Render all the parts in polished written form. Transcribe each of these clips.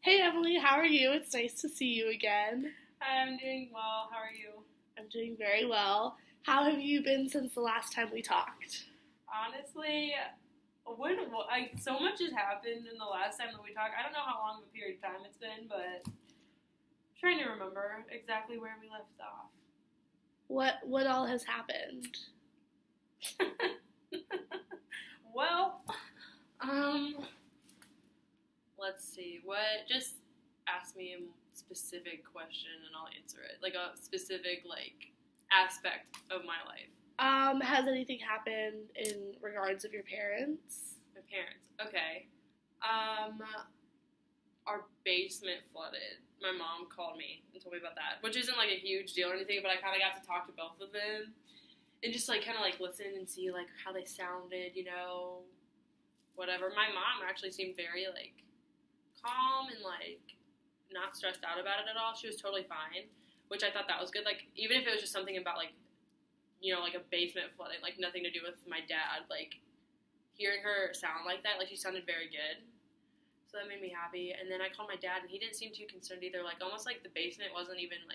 Hey Emily, how are you? It's nice to see you again. Hi, I'm doing well. How are you? I'm doing very well. How have you been since the last time we talked? Honestly, so much has happened in the last time that we talked. I don't know how long of a period of time it's been, but I'm trying to remember exactly where we left off. What all has happened? Well, um, let's see. Just ask me a specific question and I'll answer it. Like a specific, aspect of my life. Has anything happened in regards of your parents? My parents. Okay. Our basement flooded. My mom called me and told me about that, which isn't like a huge deal or anything, but I kind of got to talk to both of them and just kind of listen and see how they sounded, whatever. My mom actually seemed very calm and not stressed out about it at all. She was totally fine, which I thought that was good. Even if it was just something about a basement flooding, nothing to do with my dad, hearing her sound like that, she sounded very good. So that made me happy. And then I called my dad, and he didn't seem too concerned either. Almost the basement wasn't even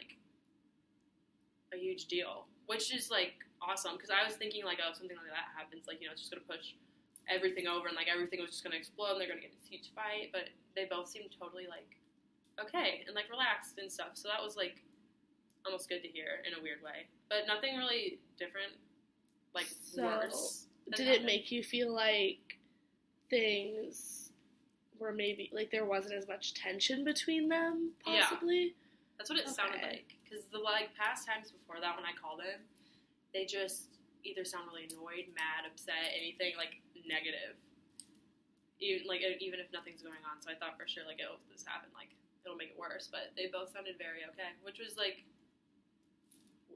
a huge deal, which is awesome. Because I was thinking oh, if something like that happens, it's just gonna push everything over, and everything was just gonna explode, and they're gonna get in this huge fight. But they both seemed totally okay and relaxed and stuff. So that was almost good to hear in a weird way. But nothing really different, worse. Did it make you feel like things were maybe there wasn't as much tension between them, possibly? Yeah, that's what it sounded like. Because the past times before that, when I called in, they just either sound really annoyed, mad, upset, anything negative. Even if nothing's going on. So I thought for sure oh, if this happened, it'll make it worse. But they both sounded very okay, which was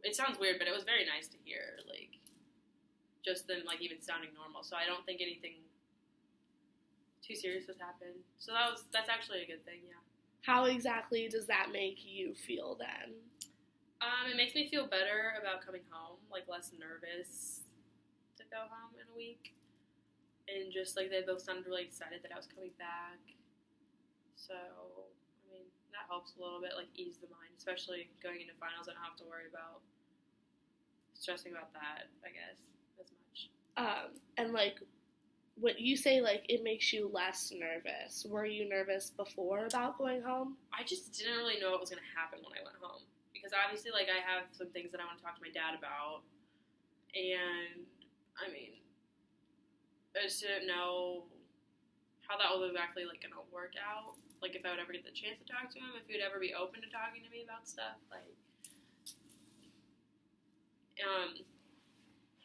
it sounds weird, but it was very nice to hear just them even sounding normal. So I don't think anything too serious has happened. So that's actually a good thing, yeah. How exactly does that make you feel then? It makes me feel better about coming home, less nervous to go home in a week. And just they both sounded really excited that I was coming back. So, I mean, that helps a little bit, ease the mind, especially going into finals. I don't have to worry about stressing about that, I guess, as much. And what you say, it makes you less nervous. Were you nervous before about going home? I just didn't really know what was going to happen when I went home. Because obviously, I have some things that I want to talk to my dad about. And, I mean, I just didn't know how that was exactly, going to work out. If I would ever get the chance to talk to him, if he would ever be open to talking to me about stuff. And,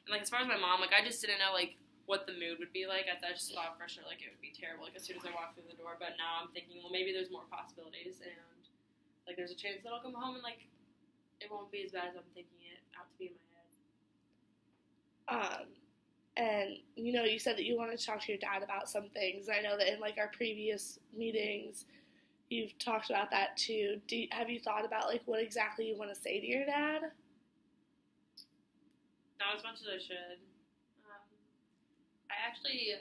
as far as my mom, I just didn't know, what the mood would be like. I just thought for sure, it would be terrible, as soon as I walked through the door. But now I'm thinking, well, maybe there's more possibilities. And, there's a chance that I'll come home and, it won't be as bad as I'm thinking it out to be in my head. And, you said that you wanted to talk to your dad about some things. I know that in, our previous meetings, you've talked about that, too. Have you thought about, what exactly you want to say to your dad? Not as much as I should. I actually,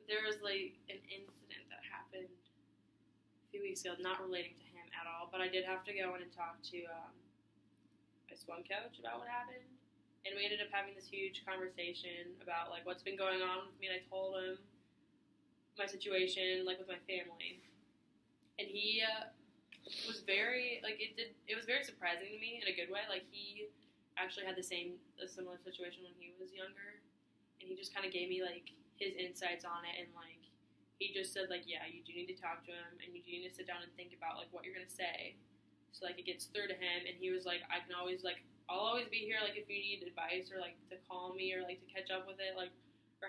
there was, an incident that happened a few weeks ago, not relating to him at all, but I did have to go in and talk to my swim coach about what happened. And we ended up having this huge conversation about, what's been going on with me. And I told him my situation, with my family. And he was very, it was very surprising to me in a good way. He actually had a similar situation when he was younger. And he just kind of gave me, his insights on it. And, he just said, yeah, you do need to talk to him. And you do need to sit down and think about, what you're going to say. So, it gets through to him. And he was I can always, I'll always be here, if you need advice or, to call me or, to catch up with it, or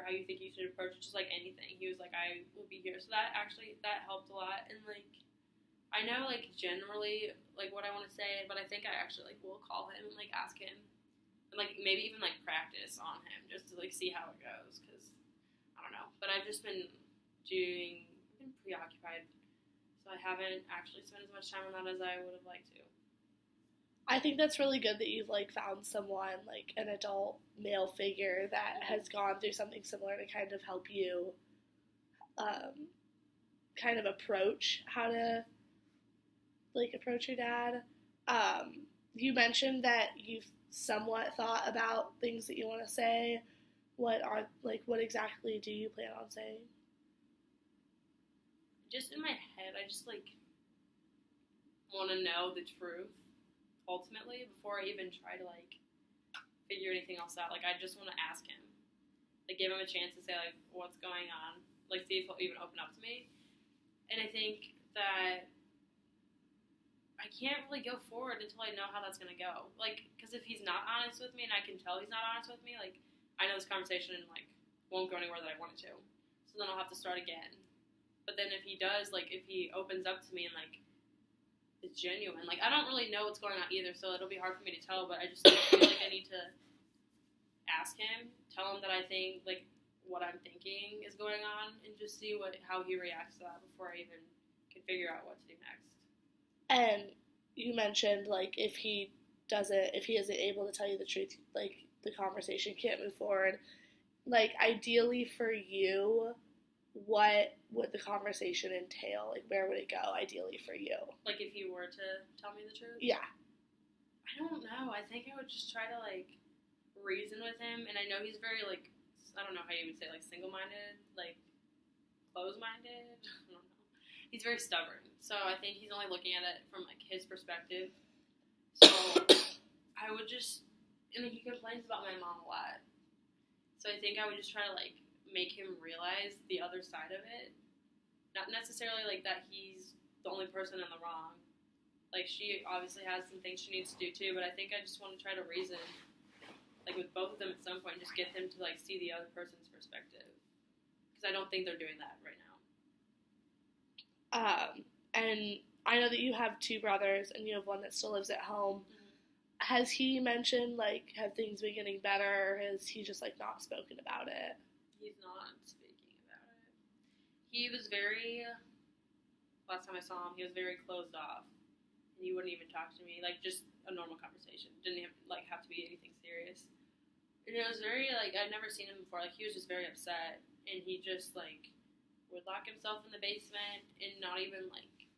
how you think you should approach it, just, anything. He was I will be here. So that helped a lot. And, I know, generally, what I want to say, but I think I actually, will call him and, ask him. And, maybe even, practice on him just to, see how it goes. Because, I don't know. But I've just been preoccupied. So I haven't actually spent as much time on that as I would have liked to. I think that's really good that you've found someone an adult male figure that has gone through something similar to kind of help you kind of approach how to like approach your dad. You mentioned that you've somewhat thought about things that you want to say. What exactly do you plan on saying? Just in my head, I just like want to know the truth ultimately before I even try to like figure anything else out. Like I just want to ask him, like give him a chance to say like what's going on, like see if he'll even open up to me. And I think that I can't really go forward until I know how that's gonna go. Like, because if he's not honest with me, and I can tell he's not honest with me, like I know this conversation like won't go anywhere that I want it to. So then I'll have to start again. But then if he does, like if he opens up to me and like is genuine, like I don't really know what's going on either, so it'll be hard for me to tell. But I just feel like I need to ask him, tell him that I think like what I'm thinking is going on, and just see how he reacts to that before I even can figure out what to do next. And you mentioned, like, if he isn't able to tell you the truth, like, the conversation can't move forward. Like, ideally for you, what would the conversation entail? Like, where would it go, ideally for you? Like, if he were to tell me the truth? Yeah. I don't know. I think I would just try to, like, reason with him. And I know he's very, like, I don't know how you would say, like, single-minded, like, close-minded. I don't know. He's very stubborn, so I think he's only looking at it from, like, his perspective. So I would just, I mean, he complains about my mom a lot. So I think I would just try to, like, make him realize the other side of it. Not necessarily, like, that he's the only person in the wrong. Like, she obviously has some things she needs to do, too, but I think I just want to try to reason, like, with both of them at some point, and just get them to, like, see the other person's perspective. Because I don't think they're doing that right now. And I know that you have two brothers, and you have one that still lives at home. Mm-hmm. Has he mentioned, like, have things been getting better, or has he just, like, not spoken about it? He's not speaking about it. He was very, last time I saw him, he was very closed off. And he wouldn't even talk to me, like, just a normal conversation. Didn't have, like, have to be anything serious. And it was very, like, I'd never seen him before. Like, he was just very upset. And he just, like, would lock himself in the basement and not even, like,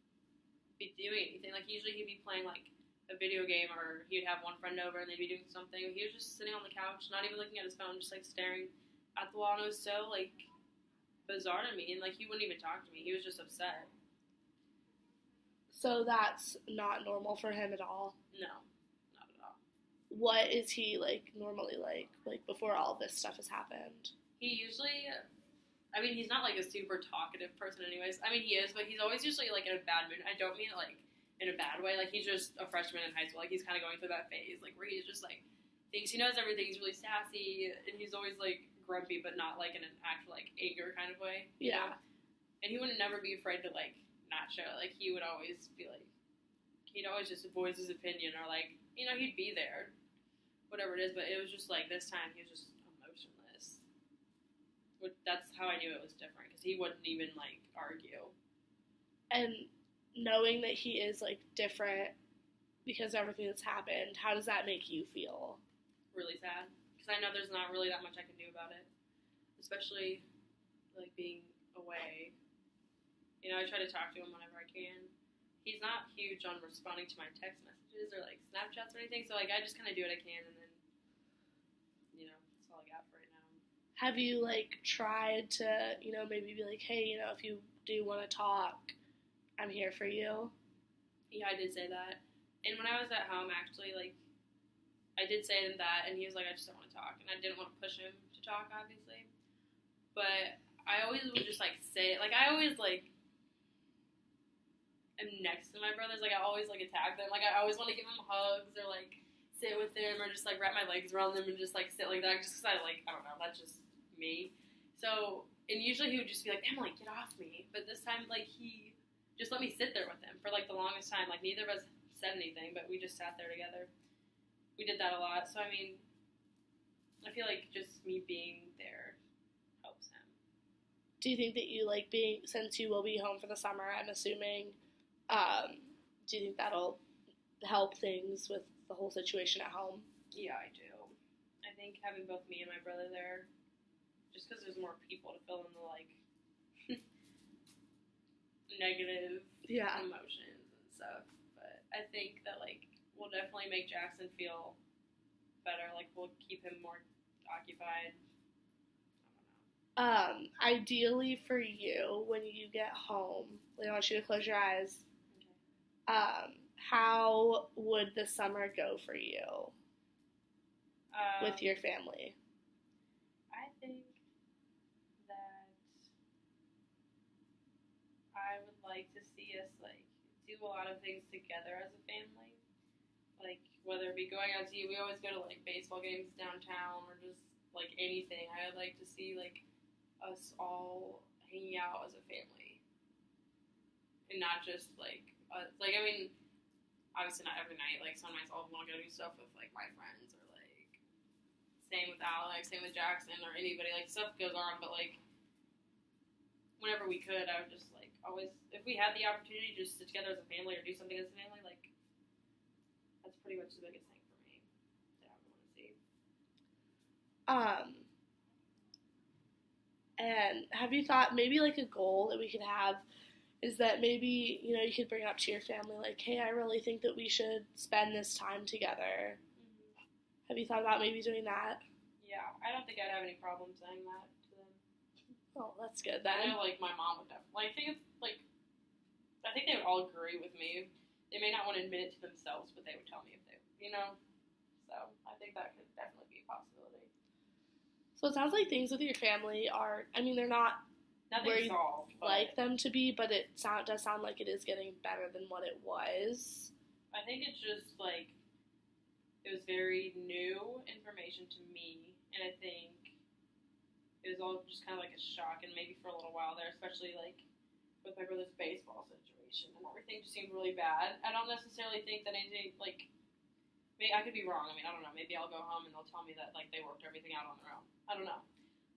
be doing anything. Like, usually he'd be playing, like, a video game, or he'd have one friend over and they'd be doing something. He was just sitting on the couch, not even looking at his phone, just, like, staring at the wall. And it was so, like, bizarre to me. And, like, he wouldn't even talk to me. He was just upset. So that's not normal for him at all? No, not at all. What is he, like, normally like before all this stuff has happened? He usually, I mean, he's not, like, a super talkative person anyways. I mean, he is, but he's always usually, like, in a bad mood. I don't mean it, like, in a bad way. Like, he's just a freshman in high school. Like, he's kind of going through that phase, like, where he's just, like, thinks he knows everything. He's really sassy, and he's always, like, grumpy, but not, like, in an actual, like, anger kind of way. Yeah. You know? And he would never be afraid to, like, not show it. Like, he would always be, like, he'd always just voice his opinion, or, like, you know, he'd be there, whatever it is. But it was just, like, this time he was just emotionless. That's how I knew it was different, because he wouldn't even, like, argue. And knowing that he is, like, different because of everything that's happened, how does that make you feel? Really sad, because I know there's not really that much I can do about it, especially, like, being away. You know, I try to talk to him whenever I can. He's not huge on responding to my text messages or, like, Snapchats or anything, so, like, I just kind of do what I can, and then, you know, that's all I got for right now. Have you, like, tried to, you know, maybe be like, hey, you know, if you do want to talk, I'm here for you? Yeah, I did say that. And when I was at home, actually, like, I did say that, and he was like, I just don't want to talk. And I didn't want to push him to talk, obviously. But I always would just, like, say it. Like, I always, like, am next to my brothers. Like, I always, like, attack them. Like, I always want to give them hugs or, like, sit with them or just, like, wrap my legs around them and just, like, sit like that. Just because I, like, I don't know. That's just me. So, and usually he would just be like, Emily, get off me. But this time, like, he just let me sit there with him for, like, the longest time. Like, neither of us said anything, but we just sat there together. We did that a lot. So, I mean, I feel like just me being there helps him. Do you think that you, like, since you will be home for the summer, I'm assuming, do you think that'll help things with the whole situation at home? Yeah, I do. I think having both me and my brother there, just because there's more people to fill in the, like, negative Yeah. emotions and stuff. But I think that, like, we'll definitely make Jackson feel better. Like, we'll keep him more occupied. Ideally for you, when you get home, I want you to close your eyes. Okay. How would the summer go for you with your family? I think that I would like to see us, like, do a lot of things together as a family. Like, whether it be going out to eat, we always go to, like, baseball games downtown or just, like, anything. I would like to see, like, us all hanging out as a family. And not just, like, like, I mean, obviously not every night. Like, some nights I'll want to go do stuff with, like, my friends or, like, same with Alex, same with Jackson or anybody. Like, stuff goes on, but, like, whenever we could, I would just, like, always, if we had the opportunity to just sit together as a family or do something as a family, like, that's pretty much the biggest thing for me that I would want to see. And have you thought maybe like a goal that we could have is that maybe, you could bring up to your family like, hey, I really think that we should spend this time together. Mm-hmm. Have you thought about maybe doing that? Yeah, I don't think I'd have any problem saying that to them. Oh, that's good I then. know, like, my mom would definitely, I think they would all agree with me. They may not want to admit it to themselves, but they would tell me if they, so I think that could definitely be a possibility. So it sounds like things with your family are, they're not Nothing where you solved, but like them to be, but it does sound like it is getting better than what it was. I think it's just, like, it was very new information to me, and I think it was all just kind of like a shock, and maybe for a little while there, especially, like, with my brother's baseball situation, and everything just seemed really bad. I don't necessarily think that anything, like, maybe I could be wrong. I mean, I don't know. Maybe I'll go home and they'll tell me that, like, they worked everything out on their own. I don't know.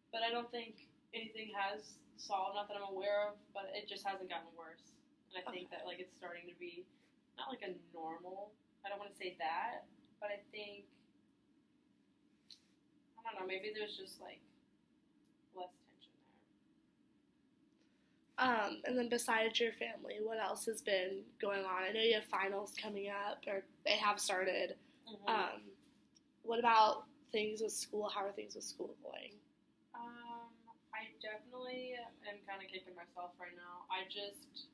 But I don't think anything has solved, not that I'm aware of, but it just hasn't gotten worse. And I think that, like, it's starting to be not like a normal, I don't want to say that, but I think, I don't know, maybe there's just, like, less tension there. And then besides your family, what else has been going on? I know you have finals coming up, or they have started. Mm-hmm. What about things with school? How are things with school going? I definitely am kind of kicking myself right now. I just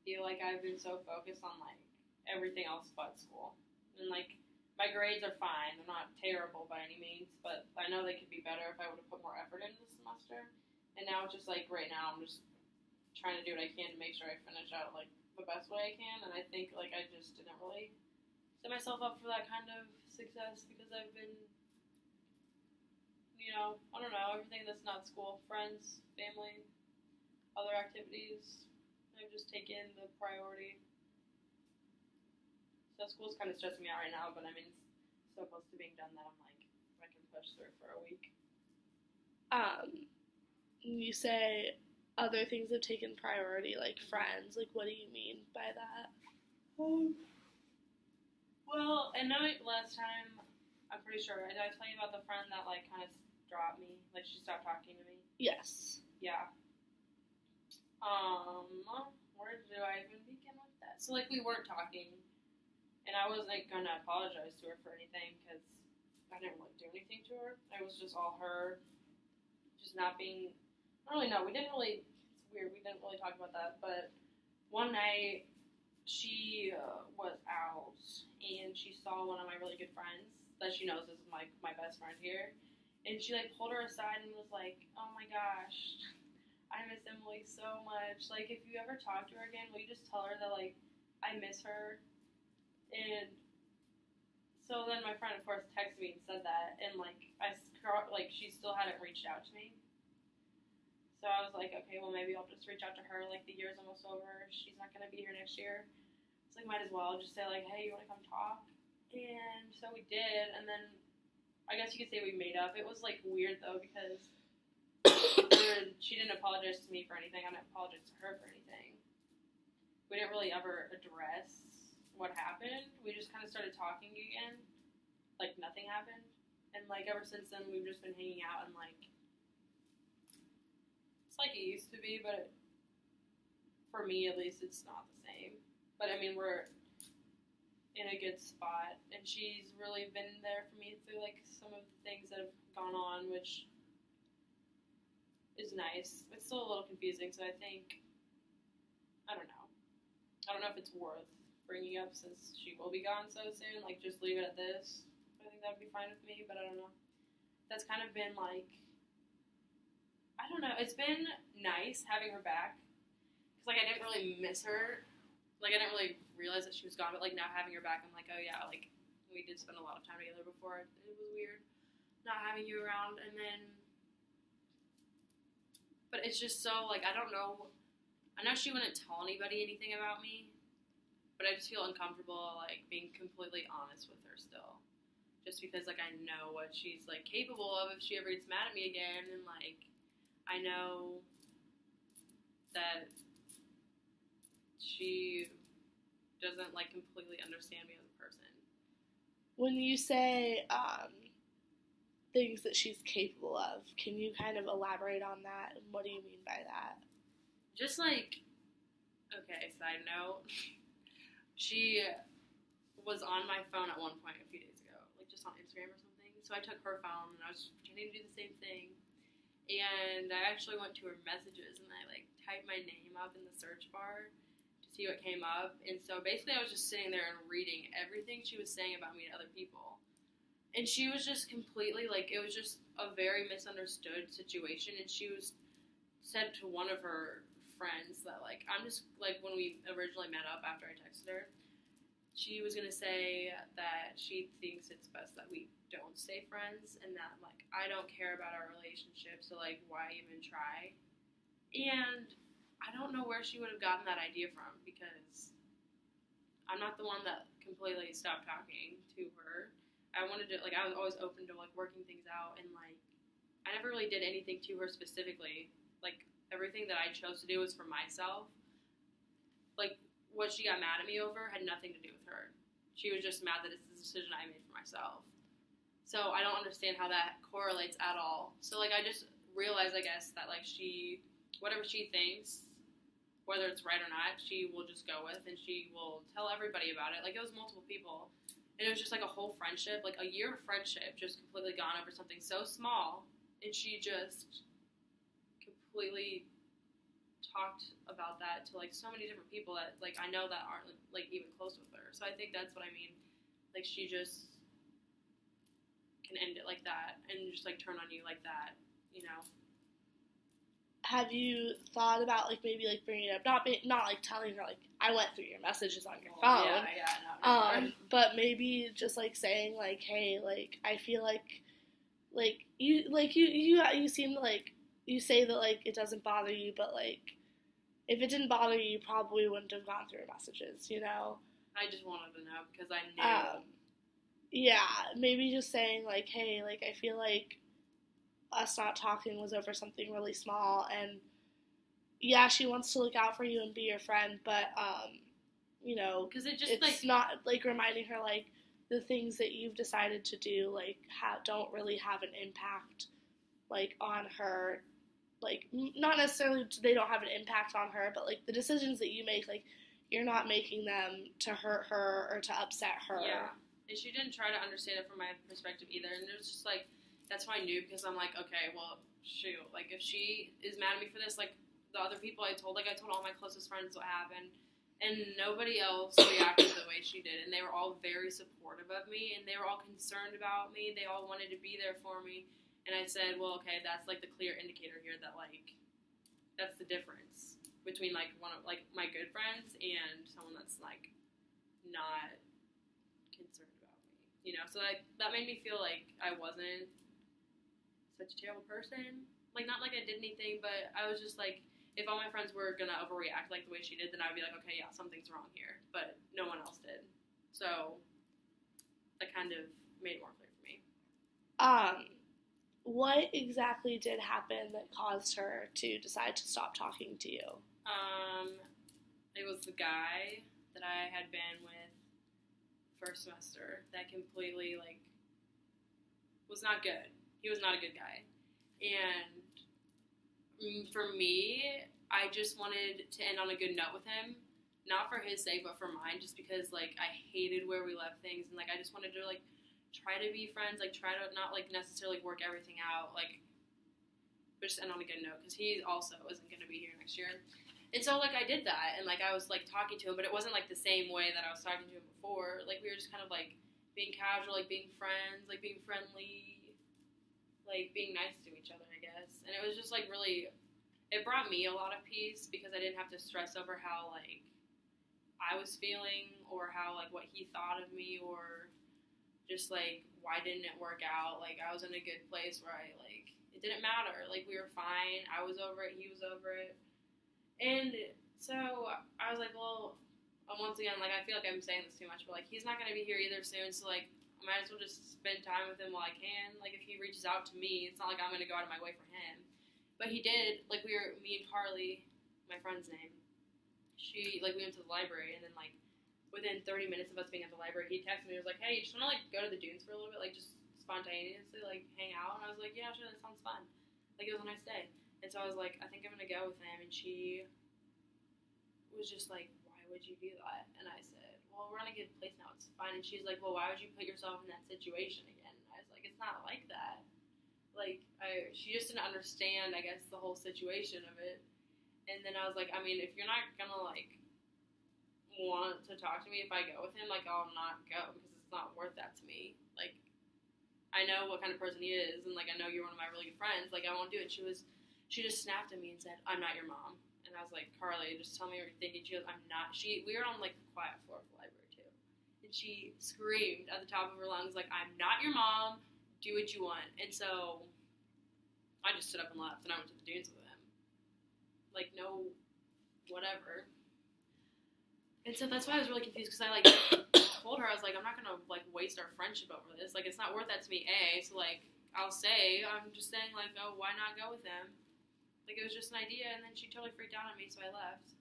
feel like I've been so focused on, like, everything else but school. And, like, my grades are fine. They're not terrible by any means, but I know they could be better if I would have put more effort into the semester. And now it's just, like, right now I'm just trying to do what I can to make sure I finish out, like, the best way I can. And I think, like, I just didn't really set myself up for that kind of success because I've been, I don't know, everything that's not school, friends, family, other activities, I've just taken the priority. So school's kind of stressing me out right now, but I mean, it's so close to being done that I'm like, I can push through for a week. You say other things have taken priority, like friends. Like, what do you mean by that? Well, I know last time, I'm pretty sure, did I tell you about the friend that, like, kind of dropped me? Like, she stopped talking to me? Yes. Yeah. Where do I even begin with that? So, like, we weren't talking, and I wasn't going to apologize to her for anything, because I didn't really do anything to her. It was just all her just not being, I don't really know, it's weird, we didn't really talk about that, but one night, she was out, and she saw one of my really good friends that she knows is my best friend here, and she, like, pulled her aside and was like, oh my gosh, I miss Emily so much, like, if you ever talk to her again, will you just tell her that, like, I miss her? And so then my friend, of course, texted me and said that, and, like, she still hadn't reached out to me. So I was like, okay, well, maybe I'll just reach out to her. Like, the year's almost over. She's not going to be here next year. It's like, might as well just say, like, hey, you want to come talk? And so we did. And then I guess you could say we made up. It was, like, weird, though, because she didn't apologize to me for anything. I didn't apologize to her for anything. We didn't really ever address what happened. We just kind of started talking again. Like, nothing happened. And, like, ever since then, we've just been hanging out and, like, it's like it used to be, but for me at least, it's not the same. But I mean, we're in a good spot, and she's really been there for me through like some of the things that have gone on, which is nice. It's still a little confusing, so I think, I don't know. I don't know if it's worth bringing up since she will be gone so soon. Like, just leave it at this. I think that would be fine with me, but I don't know. That's kind of been like, I don't know. It's been nice having her back. Because, like, I didn't really miss her. Like, I didn't really realize that she was gone, but, like, now having her back, I'm like, oh, yeah, like, we did spend a lot of time together before. It was weird not having you around, and then, but it's just so, like, I don't know. I know she wouldn't tell anybody anything about me, but I just feel uncomfortable, like, being completely honest with her still. Just because, like, I know what she's, like, capable of if she ever gets mad at me again, and, like, I know that she doesn't, like, completely understand me as a person. When you say things that she's capable of, can you kind of elaborate on that? And what do you mean by that? Just, like, okay, side note, she was on my phone at one point a few days ago, like, just on Instagram or something. So I took her phone, and I was pretending to do the same thing. And I actually went to her messages, and I, like, typed my name up in the search bar to see what came up. And so basically I was just sitting there and reading everything she was saying about me to other people. And she was just completely, like, it was just a very misunderstood situation. And she said to one of her friends that, like, I'm just, like, when we originally met up after I texted her, she was going to say that she thinks it's best that we don't stay friends, and that, like, I don't care about our relationship, so, like, why even try? And I don't know where she would have gotten that idea from, because I'm not the one that completely stopped talking to her. I wanted to, like, I was always open to, like, working things out, and, like, I never really did anything to her specifically. Like, everything that I chose to do was for myself. Like, what she got mad at me over had nothing to do with her. She was just mad that it's the decision I made for myself. So I don't understand how that correlates at all. So, like, I just realized, I guess, that, like, whatever she thinks, whether it's right or not, she will just go with, and she will tell everybody about it. Like, it was multiple people, and it was just, like, a whole friendship, like, a year of friendship just completely gone over something so small, and she just completely talked about that to, like, so many different people that, like, I know that aren't, like, even close with her. So I think that's what I mean. Like, she just can end it like that and just, like, turn on you like that, you know? Have you thought about, like, maybe, like, bringing it up, not like, telling her, like, I went through your messages on your phone. Yeah, no. But maybe just, like, saying, like, hey, like, I feel like, you seem like, you say that, like, it doesn't bother you, but, like, if it didn't bother you, you probably wouldn't have gone through messages, you know? I just wanted to know because I knew. Yeah, maybe just saying, like, hey, like, I feel like us not talking was over something really small, and, yeah, she wants to look out for you and be your friend, but, you know, because it just, it's like, not, like, reminding her, like, the things that you've decided to do, like, don't really have an impact, like, on her. Like, not necessarily they don't have an impact on her, but, like, the decisions that you make, like, you're not making them to hurt her or to upset her. Yeah. And she didn't try to understand it from my perspective either. And it was just, like, that's why I knew, because I'm like, okay, well, shoot. Like, if she is mad at me for this, like, the other people I told all my closest friends what happened. And nobody else reacted the way she did. And they were all very supportive of me. And they were all concerned about me. They all wanted to be there for me. And I said, well, okay, that's, like, the clear indicator here that, like, that's the difference between, like, one of, like, my good friends and someone that's, like, not concerned about me, you know? So, like, that made me feel like I wasn't such a terrible person. Like, not like I did anything, but I was just, like, if all my friends were gonna overreact, like, the way she did, then I would be like, okay, yeah, something's wrong here. But no one else did. So, that kind of made it more clear for me. What exactly did happen that caused her to decide to stop talking to you? It was the guy that I had been with first semester that completely, like, was not good. He was not a good guy. And for me, I just wanted to end on a good note with him. Not for his sake, but for mine, just because, like, I hated where we left things, and, like, I just wanted to, like, try to be friends, like, try to not, like, necessarily work everything out, like, but just end on a good note, because he also isn't going to be here next year. And so, like, I did that, and, like, I was, like, talking to him, but it wasn't, like, the same way that I was talking to him before. Like, we were just kind of, like, being casual, like, being friends, like, being friendly, like, being nice to each other, I guess. And it was just, like, really, it brought me a lot of peace, because I didn't have to stress over how, like, I was feeling, or how, like, what he thought of me, or just, like, why didn't it work out. Like, I was in a good place where I, like, it didn't matter. Like, we were fine. I was over it. He was over it. And so I was like, well, once again, like, I feel like I'm saying this too much, but, like, he's not going to be here either soon, so, like, I might as well just spend time with him while I can. Like, if he reaches out to me, it's not like I'm going to go out of my way for him. But he did. Like, me and Carly, my friend's name, we went to the library, and then, like, within 30 minutes of us being at the library, he texted me. He was like, hey, you just want to, like, go to the dunes for a little bit? Like, just spontaneously, like, hang out? And I was like, yeah, sure, that sounds fun. Like, it was a nice day. And so I was like, I think I'm going to go with him. And she was just like, why would you do that? And I said, well, we're in a good place now. It's fine. And she's like, well, why would you put yourself in that situation again? And I was like, it's not like that. Like, she just didn't understand, I guess, the whole situation of it. And then I was like, I mean, if you're not going to, like, want to talk to me if I go with him, like, I'll not go, because it's not worth that to me. Like, I know what kind of person he is, and, like, I know you're one of my really good friends. Like, I won't do it. She just snapped at me and said, I'm not your mom. And I was like, Carly, just tell me what you're thinking. She goes, I'm not. We were on, like, the quiet floor of the library, too. And she screamed at the top of her lungs, like, I'm not your mom. Do what you want. And so I just stood up and left, and I went to the dunes with him. Like, no, whatever. And so that's why I was really confused, because I, like, told her, I was like, I'm not going to, like, waste our friendship over this. Like, it's not worth that to me, A. So, like, I'm just saying, like, oh, why not go with them? Like, it was just an idea, and then she totally freaked out on me, so I left.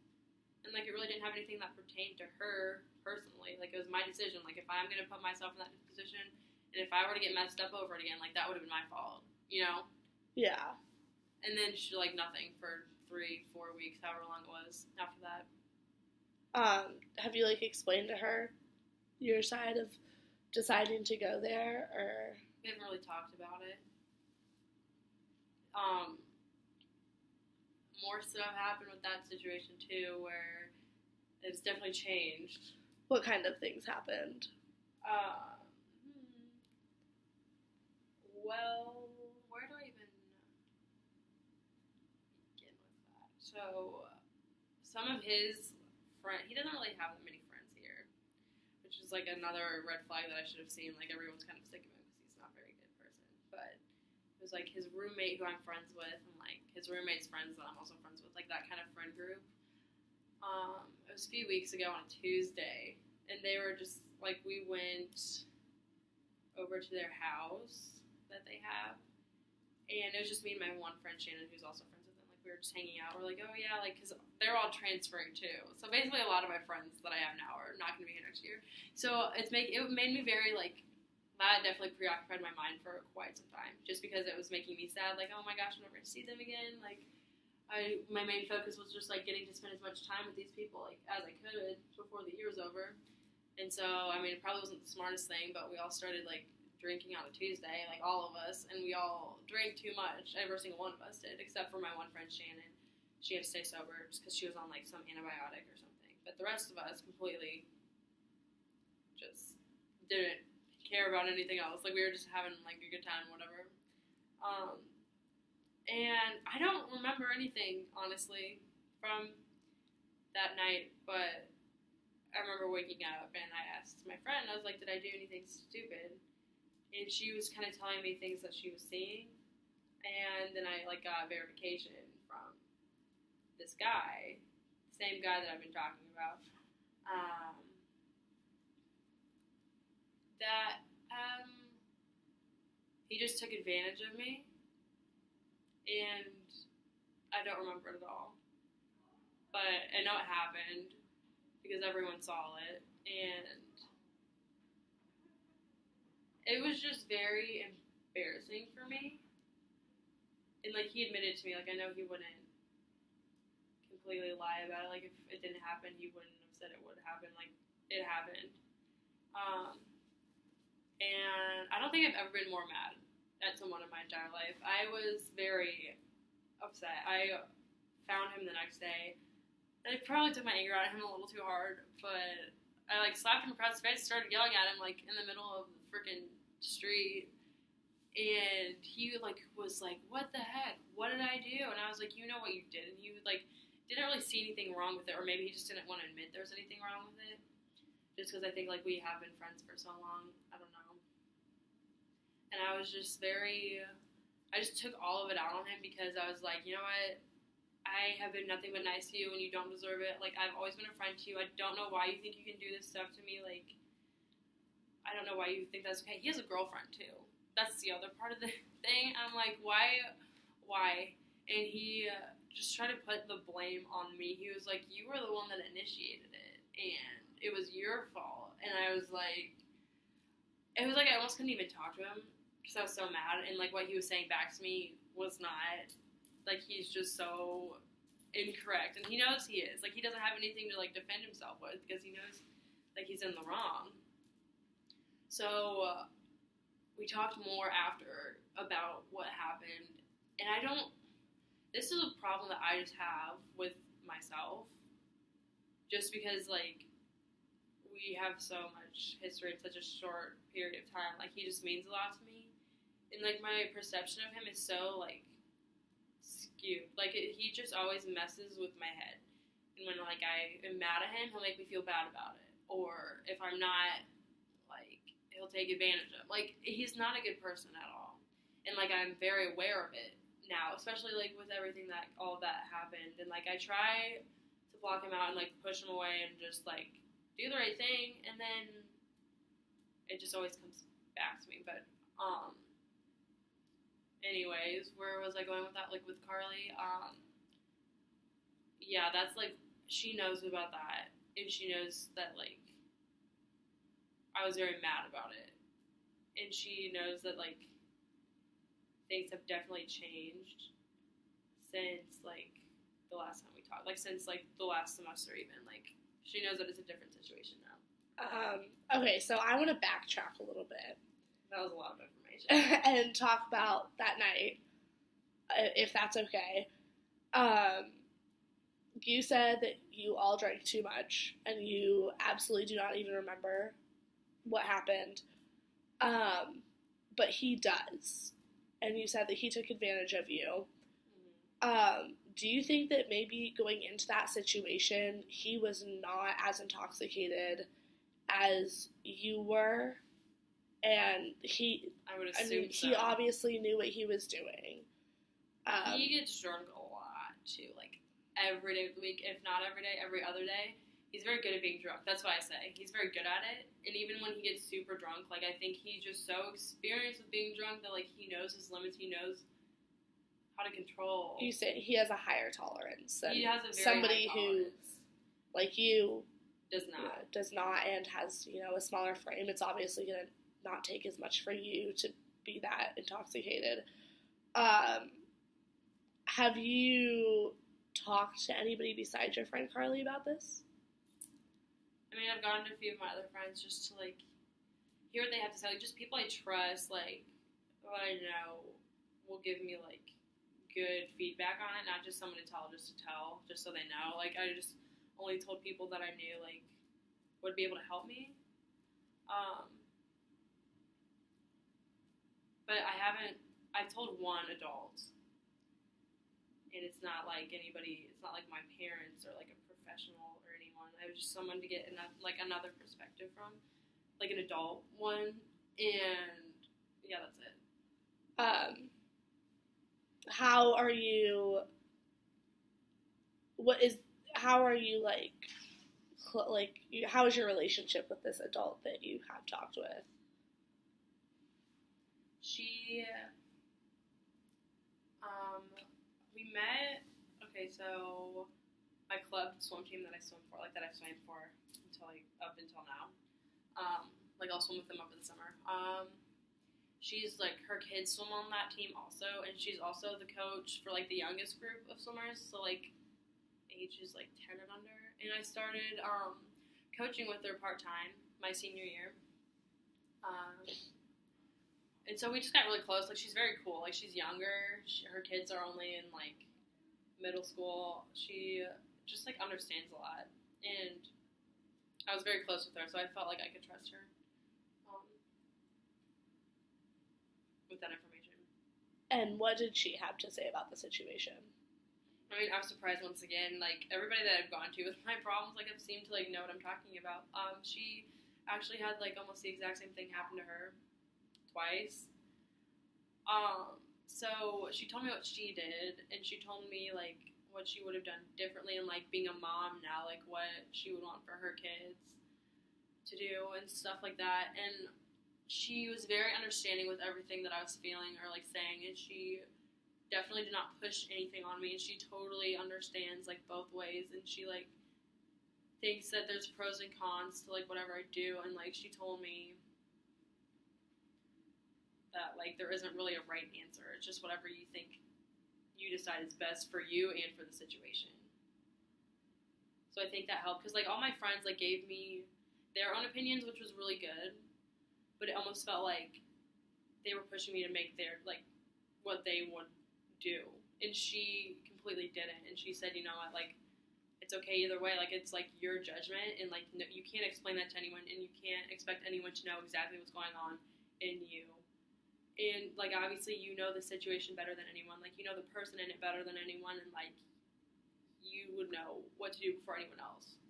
And, like, it really didn't have anything that pertained to her personally. Like, it was my decision. Like, if I'm going to put myself in that position, and if I were to get messed up over it again, like, that would have been my fault, you know? Yeah. And then she, like, nothing for 3-4 weeks, however long it was after that. Have you, like, explained to her your side of deciding to go there, or? We haven't really talked about it. More stuff happened with that situation, too, where it's definitely changed. What kind of things happened? Well, where do I even begin with that? So, some of his friends, he doesn't really have that many friends here, which is, like, another red flag that I should have seen. Like, everyone's kind of sick of him because he's not a very good person. But it was, like, his roommate who I'm friends with, and, like, his roommate's friends that I'm also friends with, like, that kind of friend group. It was a few weeks ago on a Tuesday, and they were just, like, we went over to their house that they have, and it was just me and my one friend, Shannon, who's also friends with them. Like, we were just hanging out. We're like, oh, yeah, like, because they're all transferring, too. So, basically, a lot of my friends that I have now are not going to be here next year. So, it made me very, like, that definitely preoccupied my mind for quite some time, just because it was making me sad, like, oh my gosh, I'm never going to see them again. Like, my main focus was just, like, getting to spend as much time with these people, like, as I could before the year was over. And so, I mean, it probably wasn't the smartest thing, but we all started, like, drinking on a Tuesday, like, all of us, and we all drank too much. Every single one of us did, except for my one friend, Shannon. She had to stay sober just because she was on, like, some antibiotic or something. But the rest of us completely just didn't care about anything else. Like, we were just having, like, a good time, whatever. And I don't remember anything, honestly, from that night, but I remember waking up, and I asked my friend, I was like, did I do anything stupid? And she was kind of telling me things that she was seeing, and then I, like, got verification from this guy, same guy that I've been talking about, that he just took advantage of me, and I don't remember it at all. But I know it happened because everyone saw it, and it was just very embarrassing for me. And, like, he admitted to me, like, I know he wouldn't completely lie about it. Like, if it didn't happen, he wouldn't have said it would happen. Like, it happened. And I don't think I've ever been more mad at someone in my entire life. I was very upset. I found him the next day. I probably took my anger out at him a little too hard, but I, like, slapped him across the face, started yelling at him, like, in the middle of the freaking street. And he, like, was like, what the heck? What did I do? And I was like, you know what you did. And he, like, didn't really see anything wrong with it, or maybe he just didn't want to admit there was anything wrong with it. Just because I think, like, we have been friends for so long. I don't know. And I was just I just took all of it out on him because I was like, you know what? I have been nothing but nice to you and you don't deserve it. Like, I've always been a friend to you. I don't know why you think you can do this stuff to me. Like, I don't know why you think that's okay. He has a girlfriend, too. That's the other part of the thing. I'm like, why? And he just tried to put the blame on me. He was like, you were the one that initiated it, and it was your fault. And I was like, I almost couldn't even talk to him because I was so mad. And, like, what he was saying back to me was not, like, he's just so incorrect. And he knows he is. Like, he doesn't have anything to, like, defend himself with because he knows, like, he's in the wrong. So, we talked more after about what happened. And this is a problem that I just have with myself. Just because, like, we have so much history in such a short period of time. Like, he just means a lot to me. And, like, my perception of him is so, like, skewed. Like, he just always messes with my head. And when, like, I am mad at him, he'll make me feel bad about it. Or if I'm not, like, he'll take advantage of. Like, he's not a good person at all. And, like, I'm very aware of it now. Especially, like, with everything that, all of that happened. And, like, I try to block him out and, like, push him away and just, like, do the right thing. And then it just always comes back to me. But, anyways, where was I going with that? Like, with Carly, yeah, that's, like, she knows about that, and she knows that, like, I was very mad about it, and she knows that, like, things have definitely changed since, like, the last time we talked, like, since, like, the last semester even, like, she knows that it's a different situation now. Okay, so I want to backtrack a little bit. That was a lot of information. And talk about that night, if that's okay. You said that you all drank too much, and you absolutely do not even remember what happened. But he does. And you said that he took advantage of you. Mm-hmm. Do you think that maybe going into that situation, he was not as intoxicated as you were? And I would assume so. He obviously knew what he was doing. He gets drunk a lot, too. Like, every day of the week, if not every day, every other day. He's very good at being drunk. That's what I say. He's very good at it. And even when he gets super drunk, like, I think he's just so experienced with being drunk that, like, he knows his limits. He knows how to control. You say he has a higher tolerance than he has a very somebody high tolerance. who, like you, does not. Does not, and has, a smaller frame. It's obviously going to not take as much for you to be that intoxicated. Have you talked to anybody besides your friend Carly about this? I mean, I've gone to a few of my other friends just to, like, hear what they have to say. Like, just people I trust, like, who I know will give me, like, good feedback on it, not just someone to tell just so they know. Like, I just only told people that I knew, like, would be able to help me. But I've told one adult, and it's not like anybody, it's not like my parents or like a professional or anyone. I was just someone to get another perspective from, like an adult one, and yeah, that's it. How are you how is your relationship with this adult that you have talked with? We met, okay, so my club swim team that I swim for, like that I've swam for up until now, like I'll swim with them over the summer. She's like, her kids swim on that team also, and she's also the coach for like the youngest group of swimmers, so like ages like 10 and under, and I started coaching with her part-time my senior year. And so we just got really close. Like, she's very cool. Like, she's younger. Her kids are only in, like, middle school. She just, like, understands a lot. And I was very close with her, so I felt like I could trust her with that information. And what did she have to say about the situation? I mean, I was surprised once again. Like, everybody that I've gone to with my problems, like, have seemed to, like, know what I'm talking about. She actually had, like, almost the exact same thing happen to her twice. So she told me what she did, and she told me, like, what she would have done differently, and, like, being a mom now, like, what she would want for her kids to do and stuff like that. And she was very understanding with everything that I was feeling or, like, saying, and she definitely did not push anything on me, and she totally understands, like, both ways, and she, like, thinks that there's pros and cons to, like, whatever I do, and, like, she told me that, like, there isn't really a right answer. It's just whatever you think you decide is best for you and for the situation. So I think that helped, because, like, all my friends, like, gave me their own opinions, which was really good, but it almost felt like they were pushing me to make their, like, what they would do, and she completely didn't. And she said, you know what, like, it's okay either way. Like, it's, like, your judgment, and, like, no, you can't explain that to anyone, and you can't expect anyone to know exactly what's going on in you. And, like, obviously you know the situation better than anyone. Like, you know the person in it better than anyone, and, like, you would know what to do before anyone else.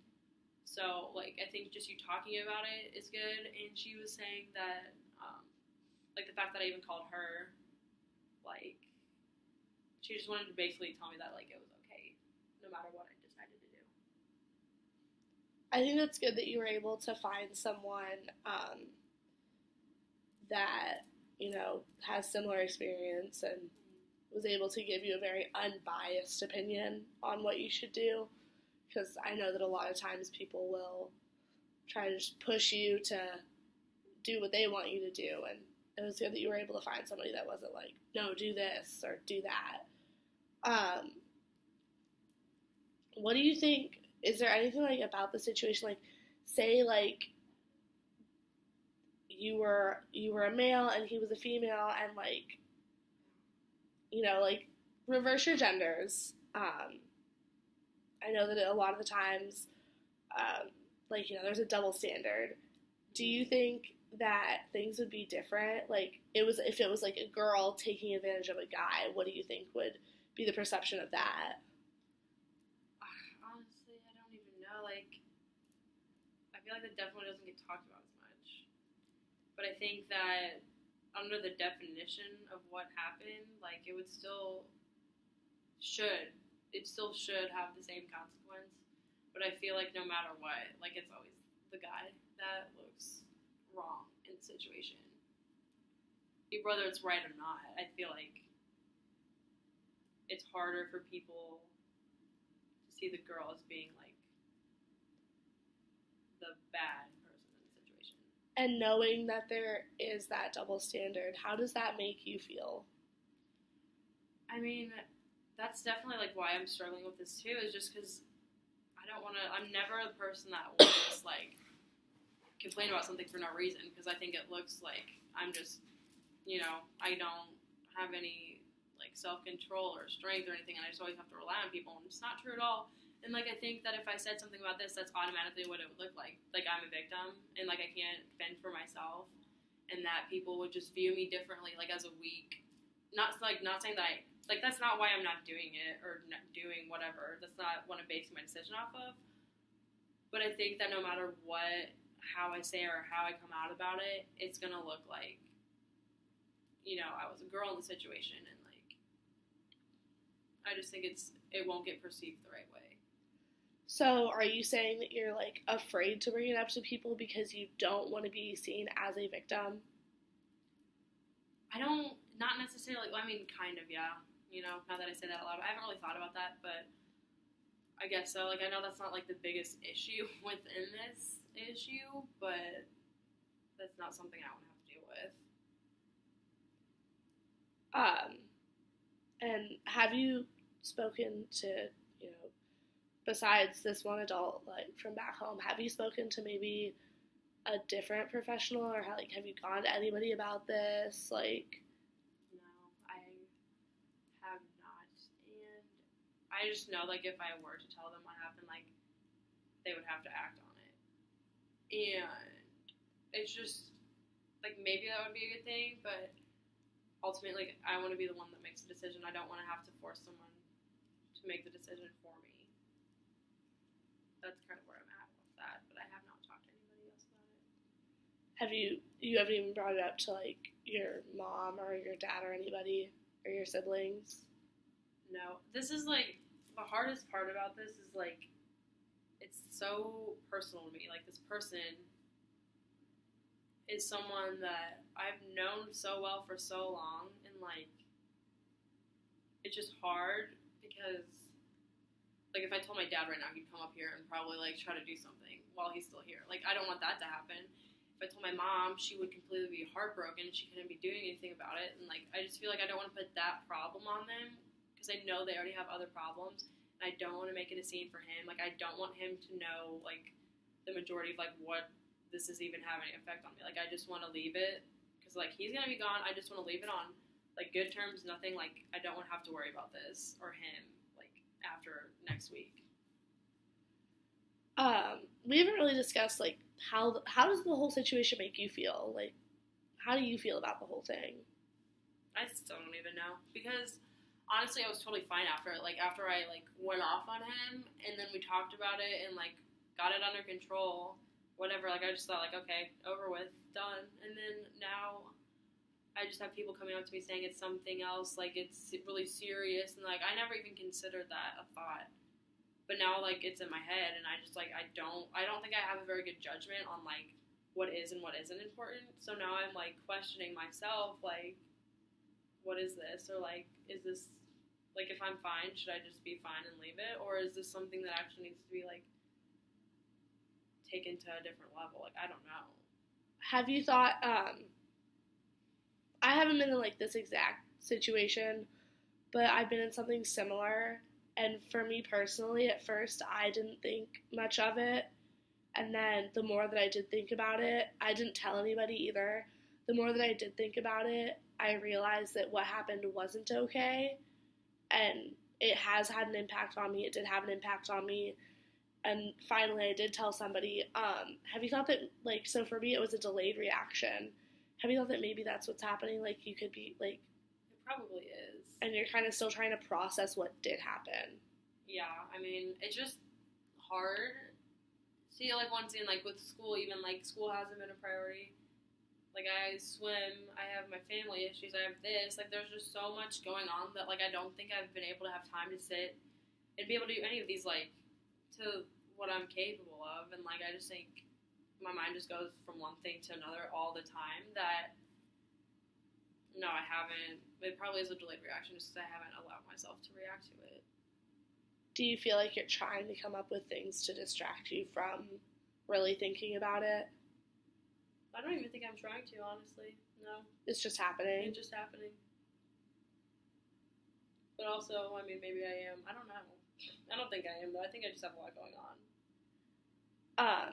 So, like, I think just you talking about it is good. And she was saying that, like, the fact that I even called her, like, she just wanted to basically tell me that, like, it was okay, no matter what I decided to do. I think that's good that you were able to find someone that, you know, has similar experience and was able to give you a very unbiased opinion on what you should do. Because I know that a lot of times people will try to just push you to do what they want you to do. And it was good that you were able to find somebody that wasn't like, no, do this or do that. What do you think? Is there anything, like, about the situation, like, say, like, you were a male and he was a female, and, like, you know, like, reverse your genders. I know that a lot of the times, like, you know, there's a double standard. Do you think that things would be different? Like, if it was, like, a girl taking advantage of a guy, what do you think would be the perception of that? Honestly, I don't even know. Like, I feel like that definitely doesn't get talked about as much. But I think that under the definition of what happened, like, it still should have the same consequence. But I feel like no matter what, like, it's always the guy that looks wrong in the situation. Whether it's right or not, I feel like it's harder for people to see the girl as being, like, the bad person in the situation. And knowing that there is that double standard, how does that make you feel? I mean, that's definitely, like, why I'm struggling with this too, is just because I'm never the person that will just, like, complain about something for no reason, because I think it looks like I'm just, you know, I don't have any, like, self-control or strength or anything, and I just always have to rely on people, and it's not true at all. And, like, I think that if I said something about this, that's automatically what it would look like. Like, I'm a victim, and, like, I can't fend for myself, and that people would just view me differently, like, as a weak, not saying that that's not why I'm not doing it, or not doing whatever. That's not what I'm basing my decision off of. But I think that no matter what, how I say or how I come out about it, it's going to look like, you know, I was a girl in the situation, and, like, I just think it won't get perceived the right way. So are you saying that you're, like, afraid to bring it up to people because you don't want to be seen as a victim? Not necessarily, I mean, kind of, yeah. You know, now that I say that out loud, I haven't really thought about that, but I guess so. Like, I know that's not, like, the biggest issue within this issue, but that's not something I want to have to deal with. And have you spoken to, you know, besides this one adult, like, from back home, have you spoken to maybe a different professional, or how, like, have you gone to anybody about this? Like, No, I have not. And I just know, like, if I were to tell them what happened, like, they would have to act on it. And it's just, like, maybe that would be a good thing, but ultimately, like, I want to be the one that makes the decision. I don't want to have to force someone to make the decision for me. That's kind of where I'm at with that, but I have not talked to anybody else about it. you haven't even brought it up to, like, your mom or your dad or anybody or your siblings? No, this is, like, the hardest part about this is, like, it's so personal to me. Like, this person is someone that I've known so well for so long, and, like, it's just hard because, like, if I told my dad right now, he'd come up here and probably, like, try to do something while he's still here. Like, I don't want that to happen. If I told my mom, she would completely be heartbroken and she couldn't be doing anything about it. And, like, I just feel like I don't want to put that problem on them because I know they already have other problems. And I don't want to make it a scene for him. Like, I don't want him to know, like, the majority of, like, what this is even having an effect on me. Like, I just want to leave it because, like, he's going to be gone. I just want to leave it on, like, good terms, nothing. Like, I don't want to have to worry about this or him, like, after next week. We haven't really discussed, like, how does the whole situation make you feel? Like, how do you feel about the whole thing? I still don't even know because honestly, I was totally fine after it. Like, after I, like, went off on him and then we talked about it and, like, got it under control, whatever. Like, I just thought, like, okay, over with, done. And then now I just have people coming up to me saying it's something else, like, it's really serious. And, like, I never even considered that a thought. But now, like, it's in my head, and I just, like, I don't think I have a very good judgment on, like, what is and what isn't important. So now I'm, like, questioning myself, like, what is this? Or, like, is this, like, if I'm fine, should I just be fine and leave it? Or is this something that actually needs to be, like, taken to a different level? Like, I don't know. Have you thought, I haven't been in, like, this exact situation, but I've been in something similar. And for me personally, at first, I didn't think much of it. And then the more that I did think about it, I didn't tell anybody either. The more that I did think about it, I realized that what happened wasn't okay. And it has had an impact on me. It did have an impact on me. And finally, I did tell somebody, have you thought that, like, so for me, it was a delayed reaction. Have you thought that maybe that's what's happening? Like, you could be, like... It probably is. And you're kind of still trying to process what did happen. Yeah, I mean, it's just hard. See, like, once in, like, with school, even, like, school hasn't been a priority. Like, I swim, I have my family issues, I have this. Like, there's just so much going on that, like, I don't think I've been able to have time to sit and be able to do any of these, like, to what I'm capable of. And, like, I just think my mind just goes from one thing to another all the time that... No, I haven't. It probably is a delayed reaction just because I haven't allowed myself to react to it. Do you feel like you're trying to come up with things to distract you from really thinking about it? I don't even think I'm trying to, honestly. No. It's just happening? It's just happening. But also, I mean, maybe I am. I don't know. I don't think I am, though. I think I just have a lot going on. I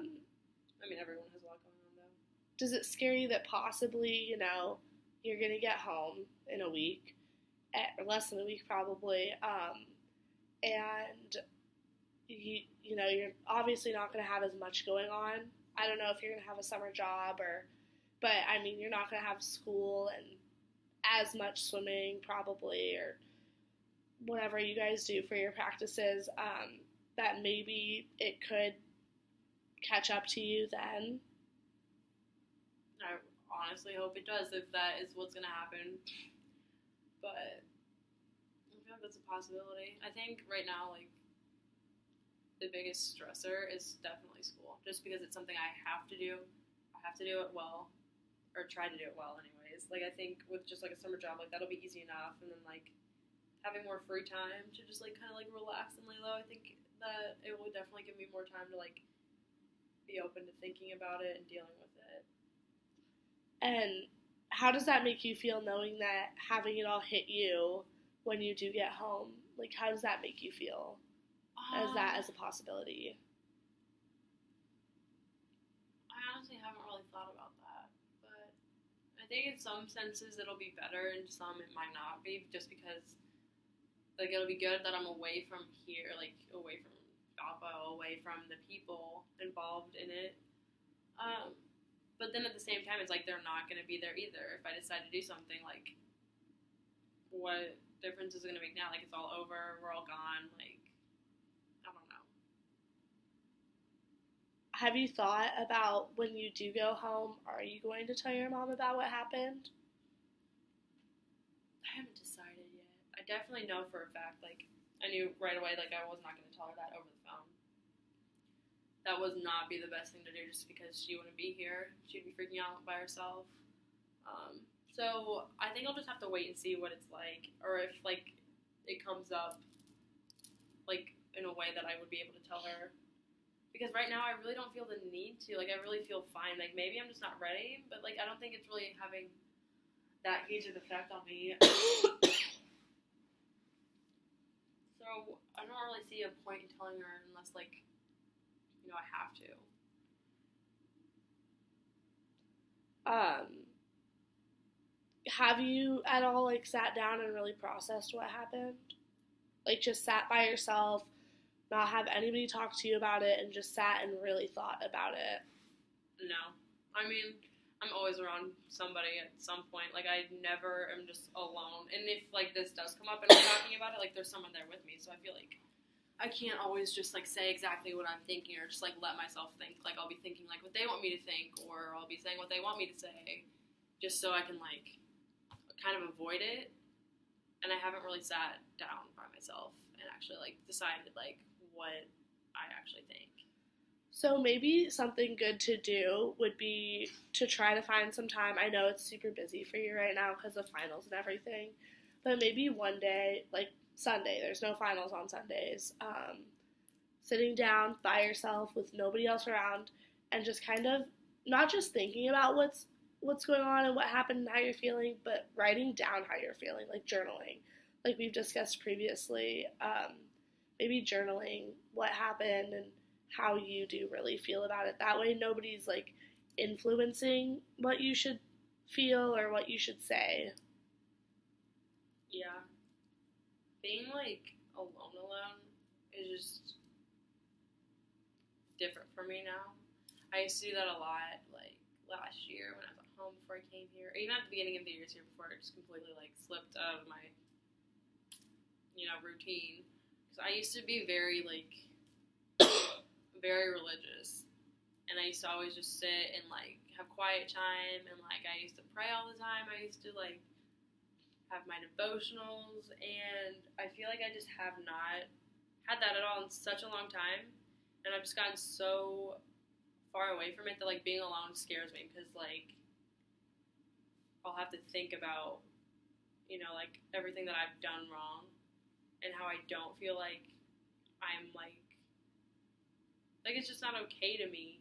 mean, everyone has a lot going on, though. Does it scare you that possibly, you know, you're going to get home in a week, or less than a week probably, and you know, you're obviously not going to have as much going on. I don't know if you're going to have a summer job but I mean, you're not going to have school and as much swimming probably, or whatever you guys do for your practices, that maybe it could catch up to you then. I honestly hope it does, if that is what's going to happen. But I feel like that's a possibility. I think right now, like, the biggest stressor is definitely school. Just because it's something I have to do. I have to do it well. Or try to do it well anyways. Like, I think with just, like, a summer job, like, that'll be easy enough. And then, like, having more free time to just, like, kind of, like, relax and lay low, I think that it will definitely give me more time to, like, be open to thinking about it and dealing with it. And how does that make you feel, knowing that having it all hit you when you do get home? Like, how does that make you feel? as that as a possibility? I honestly haven't really thought about that, but I think in some senses it'll be better, and some it might not be, just because like it'll be good that I'm away from here, like away from Valpo, away from the people involved in it. But then at the same time, it's like they're not going to be there either. If I decide to do something, like, what difference is it going to make now? Like, it's all over, we're all gone. Like, I don't know. Have you thought about when you do go home, are you going to tell your mom about what happened? I haven't decided yet. I definitely know for a fact, like, I knew right away, like, I was not going to tell her that over the phone. That would not be the best thing to do, just because she wouldn't be here. She'd be freaking out by herself. So I think I'll just have to wait and see what it's like, or if like it comes up like in a way that I would be able to tell her. Because right now I really don't feel the need to. Like, I really feel fine. Like, maybe I'm just not ready, but like I don't think it's really having that huge of an effect on me. So I don't really see a point in telling her unless like, you know, I have to. Have you at all like sat down and really processed what happened? Like, just sat by yourself, not have anybody talk to you about it, and just sat and really thought about it? No. I mean, I'm always around somebody at some point. Like, I never am just alone. And if like this does come up and I'm talking about it, like there's someone there with me. So I feel like I can't always just like say exactly what I'm thinking, or just like let myself think. Like, I'll be thinking like what they want me to think, or I'll be saying what they want me to say, just so I can like kind of avoid it. And I haven't really sat down by myself and actually like decided like what I actually think. So maybe something good to do would be to try to find some time. I know it's super busy for you right now because of finals and everything, but maybe one day, like Sunday, there's no finals on Sundays, sitting down by yourself with nobody else around and just kind of not just thinking about what's going on and what happened and how you're feeling, but writing down how you're feeling, like journaling, like we've discussed previously. Maybe journaling what happened and how you do really feel about it. That way nobody's like influencing what you should feel or what you should say. Yeah. Being like alone is just different for me now. I used to do that a lot, like last year when I was at home before I came here, or even at the beginning of the years here before I just completely like slipped out of my, you know, routine. Because I used to be very like very religious, and I used to always just sit and like have quiet time, and like I used to pray all the time. I used to like have my devotionals, and I feel like I just have not had that at all in such a long time, and I've just gotten so far away from it that like being alone scares me, because like I'll have to think about, you know, like everything that I've done wrong and how I don't feel like I'm like it's just not okay to me.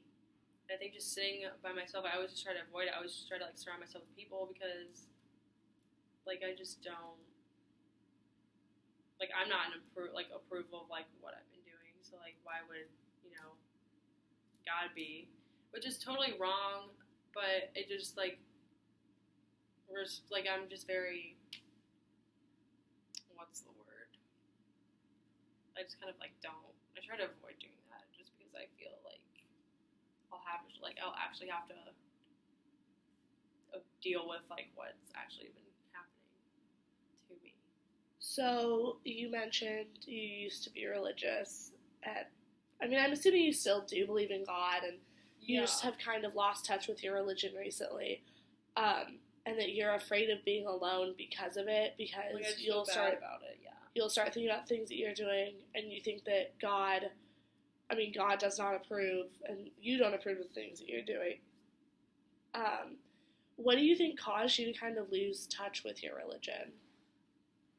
I think just sitting by myself, I always just try to avoid it. I always just try to like surround myself with people, because like I just don't like, I'm not in approval of like what I've been doing. So like why would, you know, God be? Which is totally wrong, but it just like I'm just very, what's the word? I just kind of like don't. I try to avoid doing that just because I feel like I'll actually have to deal with like what's actually been happening to me. So you mentioned you used to be religious, and I mean, I'm assuming you still do believe in God, and you just have kind of lost touch with your religion recently, and that you're afraid of being alone because of it, because like you'll start about it. Yeah, you'll start thinking about things that you're doing, and you think that God does not approve, and you don't approve of the things that you're doing. What do you think caused you to kind of lose touch with your religion?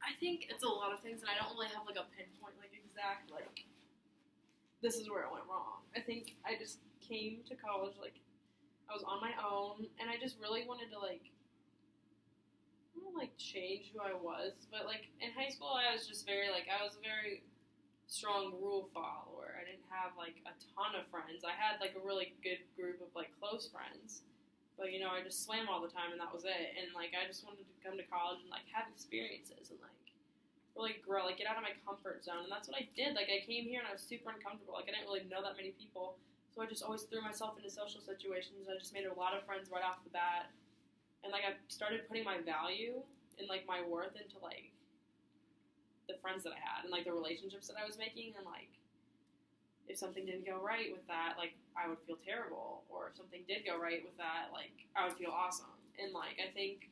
I think it's a lot of things, and I don't really have like a pinpoint, like exact, like this is where it went wrong. I think I just came to college, like I was on my own, and I just really wanted to like, I don't know, like change who I was. But like in high school, I was just very like, I was a very strong rule follower. I didn't have like a ton of friends. I had like a really good group of like close friends, but I just swam all the time and that was it. And like I just wanted to come to college and like have experiences and like really grow, like get out of my comfort zone. And that's what I did. Like I came here and I was super uncomfortable. Like I didn't really know that many people, so I just always threw myself into social situations. I just made a lot of friends right off the bat, and like I started putting my value and like my worth into like the friends that I had and like the relationships that I was making. And like if something didn't go right with that, like I would feel terrible, or if something did go right with that, like I would feel awesome. And like I think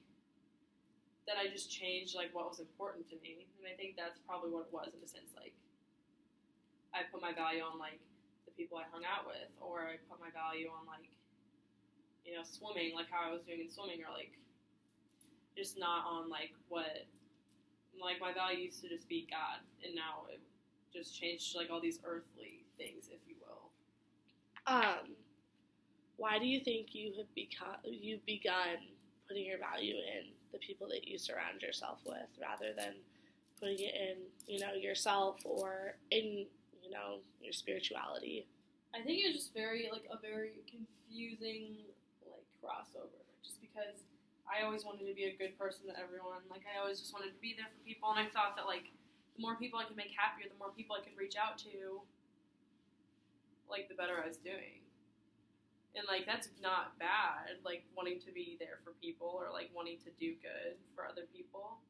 that I just changed like what was important to me, and I think that's probably what it was in a sense. Like I put my value on like the people I hung out with, or I put my value on like swimming, like how I was doing in swimming, or like just not on like what. Like, my value used to just be God, and now it just changed to, like, all these earthly things, if you will. Why do you think you've begun putting your value in the people that you surround yourself with, rather than putting it in, yourself or in, your spirituality? I think it was just a very confusing, like, crossover, just because I always wanted to be a good person to everyone. Like, I always just wanted to be there for people, and I thought that, like, the more people I could make happier, the more people I could reach out to, like, the better I was doing. And, like, that's not bad, like, wanting to be there for people or, like, wanting to do good for other people.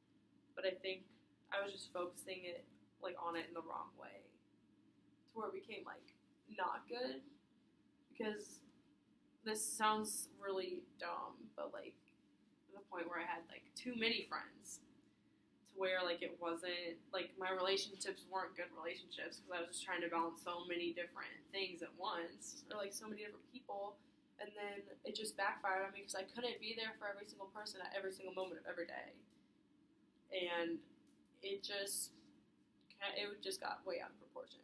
But I think I was just focusing it, like, on it in the wrong way, to where it became, like, not good. Because this sounds really dumb, but, like, the point where I had like too many friends, to where like it wasn't like my relationships weren't good relationships, because I was just trying to balance so many different things at once, or like so many different people, and then it just backfired on me because I couldn't be there for every single person at every single moment of every day, and it just got way out of proportion.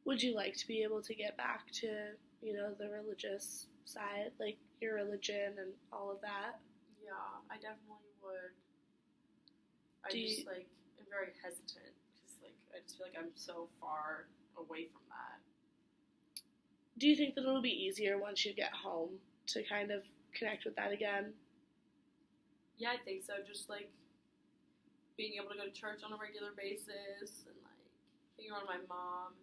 Would you like to be able to get back to the religious side, like your religion and all of that? Yeah, I definitely would. I am very hesitant, because like I just feel like I'm so far away from that. Do you think that it'll be easier once you get home to kind of connect with that again? Yeah, I think so. Just like being able to go to church on a regular basis, and like being around my mom,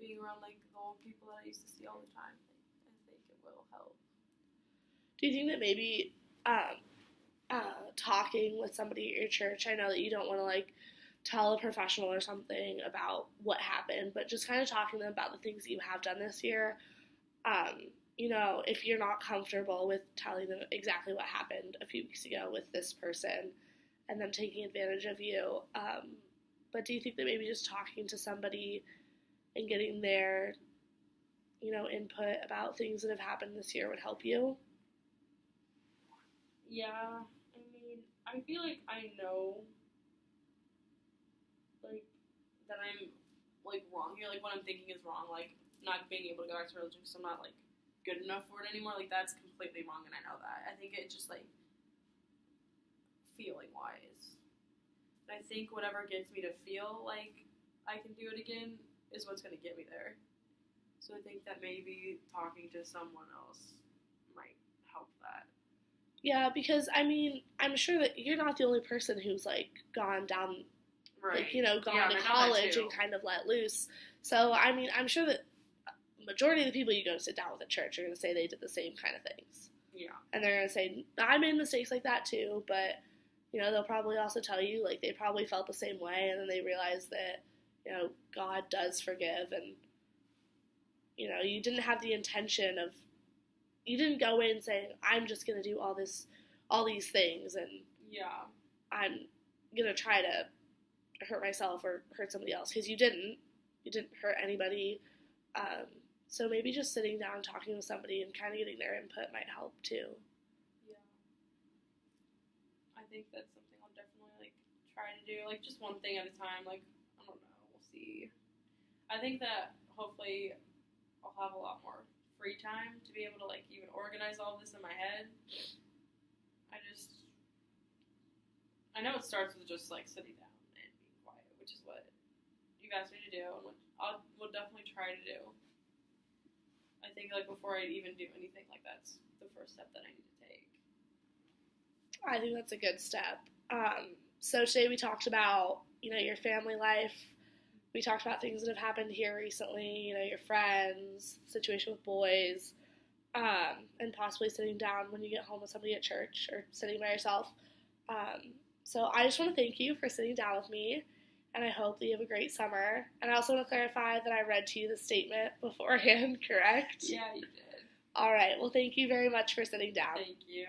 being around like the old people that I used to see all the time. I think it will help. Do you think that maybe talking with somebody at your church, I know that you don't want to like tell a professional or something about what happened, but just kind of talking to them about the things that you have done this year, if you're not comfortable with telling them exactly what happened a few weeks ago with this person and them taking advantage of you, but do you think that maybe just talking to somebody and getting their input about things that have happened this year would help you? Yeah, I mean, I feel like I know, like, that I'm, like, wrong here. Like, what I'm thinking is wrong. Like, not being able to go back to religion because I'm not, like, good enough for it anymore. Like, that's completely wrong, and I know that. I think it's just, like, feeling-wise. And I think whatever gets me to feel like I can do it again is what's going to get me there. So I think that maybe talking to someone else might help that. Yeah, because, I mean, I'm sure that you're not the only person who's, like, gone down, right. Gone to college and kind of let loose. So, I mean, I'm sure that majority of the people you go sit down with at church are going to say they did the same kind of things. Yeah. And they're going to say, I made mistakes like that too, but, they'll probably also tell you, like, they probably felt the same way, and then they realize that, God does forgive, and, you didn't have the intention of, you didn't go in saying, I'm just going to do all these things, and I'm going to try to hurt myself or hurt somebody else, because you didn't hurt anybody. So maybe just sitting down and talking with somebody and kind of getting their input might help too. Yeah. I think that's something I'll definitely, like, try to do, like, just one thing at a time. Like, I don't know, we'll see. I think that hopefully I'll have a lot more free time to be able to, like, even organize all this in my head. I know it starts with just, like, sitting down and which is what you've asked me to do, and what will definitely try to do. I think, like, before I even do anything, like, that's the first step that I need to take. I think that's a good step. So today we talked about, your family life. We talked about things that have happened here recently, your friends, situation with boys, and possibly sitting down when you get home with somebody at church or sitting by yourself. So I just want to thank you for sitting down with me, and I hope that you have a great summer. And I also want to clarify that I read to you the statement beforehand, correct? Yeah, you did. All right. Well, thank you very much for sitting down. Thank you.